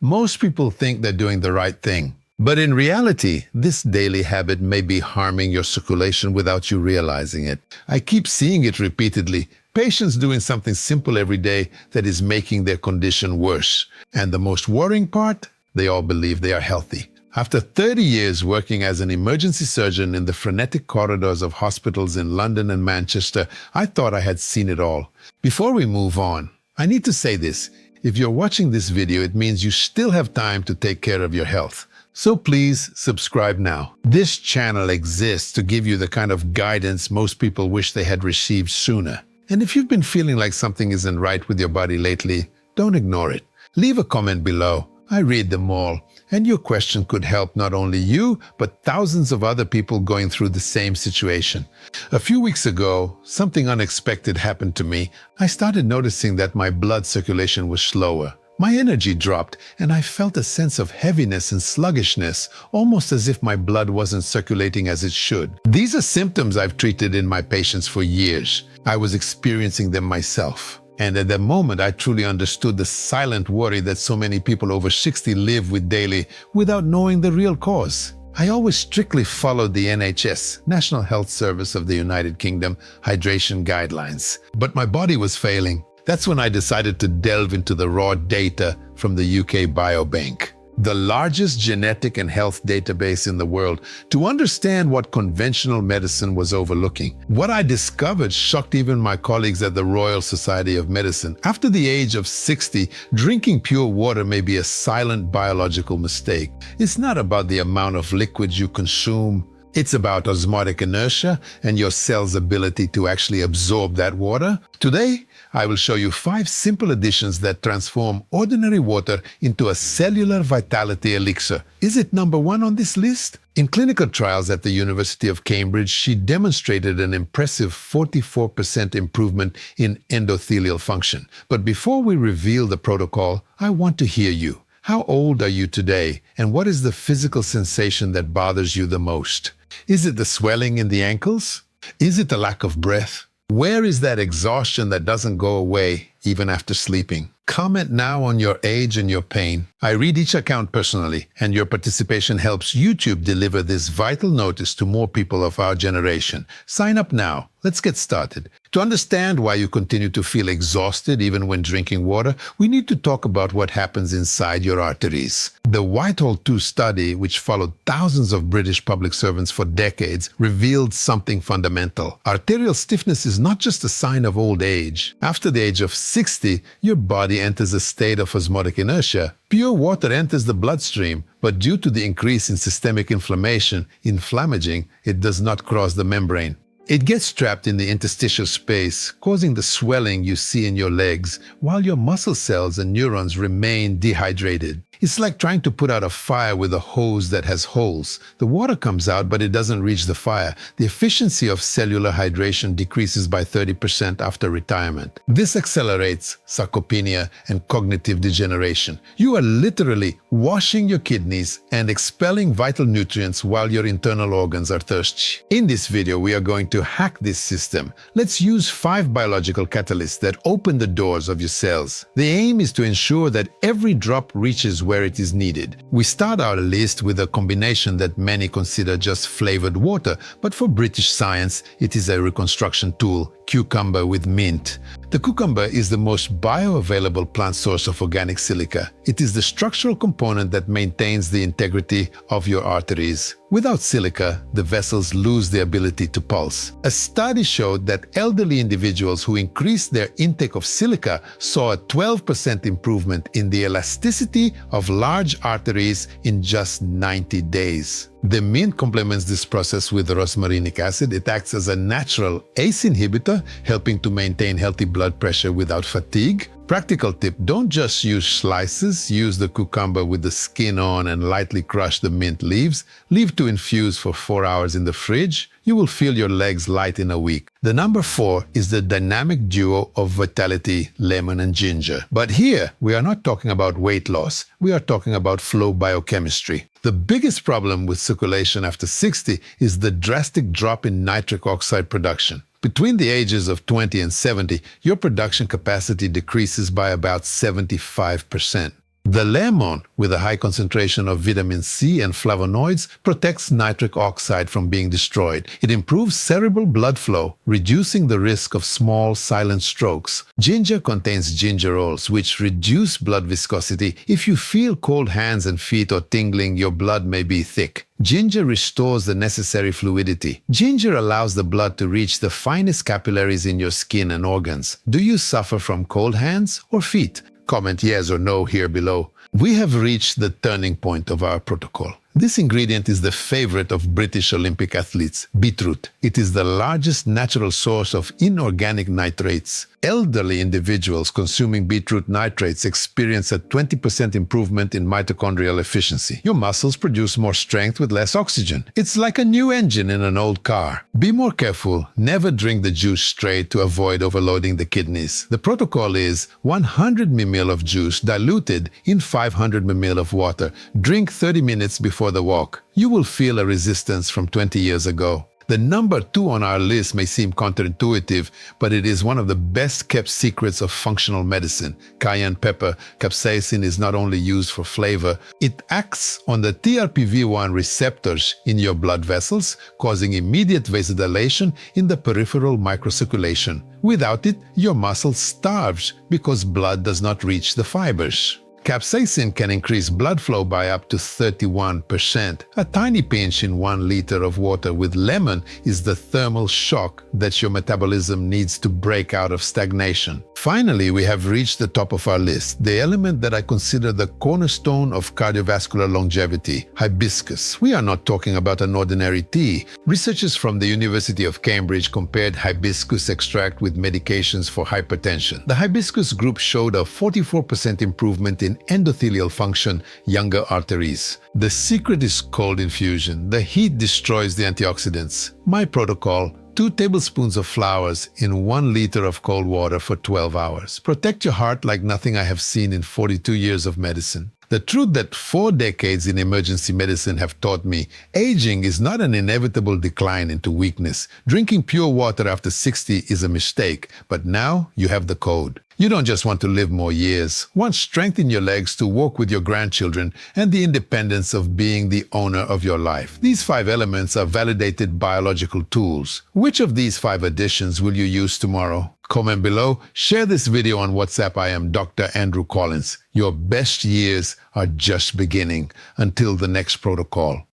Most people think they're doing the right thing. But in reality, this daily habit may be harming your circulation without you realizing it. I keep seeing it repeatedly. Patients doing something simple every day that is making their condition worse. And the most worrying part, they all believe they are healthy. After 30 years working as an emergency surgeon in the frenetic corridors of hospitals in London and Manchester, I thought I had seen it all. Before we move on, I need to say this. If you're watching this video, it means you still have time to take care of your health. So please subscribe now. This channel exists to give you the kind of guidance most people wish they had received sooner. And if you've been feeling like something isn't right with your body lately, don't ignore it. Leave a comment below. I read them all, and your question could help not only you, but thousands of other people going through the same situation. A few weeks ago, something unexpected happened to me. I started noticing that my blood circulation was slower. My energy dropped, and I felt a sense of heaviness and sluggishness, almost as if my blood wasn't circulating as it should. These are symptoms I've treated in my patients for years. I was experiencing them myself. And at that moment, I truly understood the silent worry that so many people over 60 live with daily without knowing the real cause. I always strictly followed the NHS, National Health Service of the United Kingdom, hydration guidelines. But my body was failing. That's when I decided to delve into the raw data from the UK Biobank, the largest genetic and health database in the world, to understand what conventional medicine was overlooking. What I discovered shocked even my colleagues at the Royal Society of Medicine. After the age of 60, drinking pure water may be a silent biological mistake. It's not about the amount of liquids you consume. It's about osmotic inertia and your cell's ability to actually absorb that water. Today, I will show you 5 simple additions that transform ordinary water into a cellular vitality elixir. Is it number 1 on this list? In clinical trials at the University of Cambridge, she demonstrated an impressive 44% improvement in endothelial function. But before we reveal the protocol, I want to hear you. How old are you today, and what is the physical sensation that bothers you the most? Is it the swelling in the ankles? Is it the lack of breath? Where is that exhaustion that doesn't go away even after sleeping? Comment now on your age and your pain. I read each account personally, and your participation helps YouTube deliver this vital notice to more people of our generation. Sign up now. Let's get started. To understand why you continue to feel exhausted even when drinking water, we need to talk about what happens inside your arteries. The Whitehall 2 study, which followed thousands of British public servants for decades, revealed something fundamental. Arterial stiffness is not just a sign of old age. After the age of 60, your body enters a state of osmotic inertia. Pure water enters the bloodstream, but due to the increase in systemic inflammation, inflammaging, it does not cross the membrane. It gets trapped in the interstitial space, causing the swelling you see in your legs, while your muscle cells and neurons remain dehydrated. It's like trying to put out a fire with a hose that has holes. The water comes out, but it doesn't reach the fire. The efficiency of cellular hydration decreases by 30% after retirement. This accelerates sarcopenia and cognitive degeneration. You are literally washing your kidneys and expelling vital nutrients while your internal organs are thirsty. In this video, we are going to hack this system. Let's use 5 biological catalysts that open the doors of your cells. The aim is to ensure that every drop reaches where it is needed. We start our list with a combination that many consider just flavored water, but for British science, it is a reconstruction tool: cucumber with mint. The cucumber is the most bioavailable plant source of organic silica. It is the structural component that maintains the integrity of your arteries. Without silica, the vessels lose the ability to pulse. A study showed that elderly individuals who increased their intake of silica saw a 12% improvement in the elasticity of large arteries in just 90 days. The mint complements this process with rosmarinic acid. It acts as a natural ACE inhibitor, helping to maintain healthy blood pressure without fatigue. Practical tip: don't just use slices. Use the cucumber with the skin on and lightly crush the mint leaves. Leave to infuse for 4 hours in the fridge. You will feel your legs light in a week. The number 4 is the dynamic duo of vitality, lemon and ginger. But here, we are not talking about weight loss. We are talking about flow biochemistry. The biggest problem with circulation after 60 is the drastic drop in nitric oxide production. Between the ages of 20 and 70, your production capacity decreases by about 75%. The lemon, with a high concentration of vitamin C and flavonoids, protects nitric oxide from being destroyed. It improves cerebral blood flow, reducing the risk of small, silent strokes. Ginger contains gingerols, which reduce blood viscosity. If you feel cold hands and feet or tingling, your blood may be thick. Ginger restores the necessary fluidity. Ginger allows the blood to reach the finest capillaries in your skin and organs. Do you suffer from cold hands or feet? Comment yes or no here below. We have reached the turning point of our protocol. This ingredient is the favorite of British Olympic athletes, beetroot. It is the largest natural source of inorganic nitrates. Elderly individuals consuming beetroot nitrates experience a 20% improvement in mitochondrial efficiency. Your muscles produce more strength with less oxygen. It's like a new engine in an old car. Be more careful. Never drink the juice straight to avoid overloading the kidneys. The protocol is 100 ml of juice diluted in 500 ml of water. Drink 30 minutes before the walk. You will feel a resistance from 20 years ago. The number 2 on our list may seem counterintuitive, but it is one of the best kept secrets of functional medicine. Cayenne pepper, capsaicin, is not only used for flavor, it acts on the TRPV1 receptors in your blood vessels, causing immediate vasodilation in the peripheral microcirculation. Without it, your muscle starves because blood does not reach the fibers. Capsaicin can increase blood flow by up to 31%. A tiny pinch in 1 liter of water with lemon is the thermal shock that your metabolism needs to break out of stagnation. Finally, we have reached the top of our list, the element that I consider the cornerstone of cardiovascular longevity, hibiscus. We are not talking about an ordinary tea. Researchers from the University of Cambridge compared hibiscus extract with medications for hypertension. The hibiscus group showed a 44% improvement in endothelial function, younger arteries. The secret is cold infusion. The heat destroys the antioxidants. My protocol: 2 tablespoons of flowers in 1 liter of cold water for 12 hours. Protect your heart like nothing I have seen in 42 years of medicine. The truth that 4 decades in emergency medicine have taught me: aging is not an inevitable decline into weakness. Drinking pure water after 60 is a mistake, but now you have the code. You don't just want to live more years. Want strength in your legs to walk with your grandchildren and the independence of being the owner of your life. These 5 elements are validated biological tools. Which of these 5 additions will you use tomorrow? Comment below. Share this video on WhatsApp. I am Dr. Andrew Collins. Your best years are just beginning. Until the next protocol.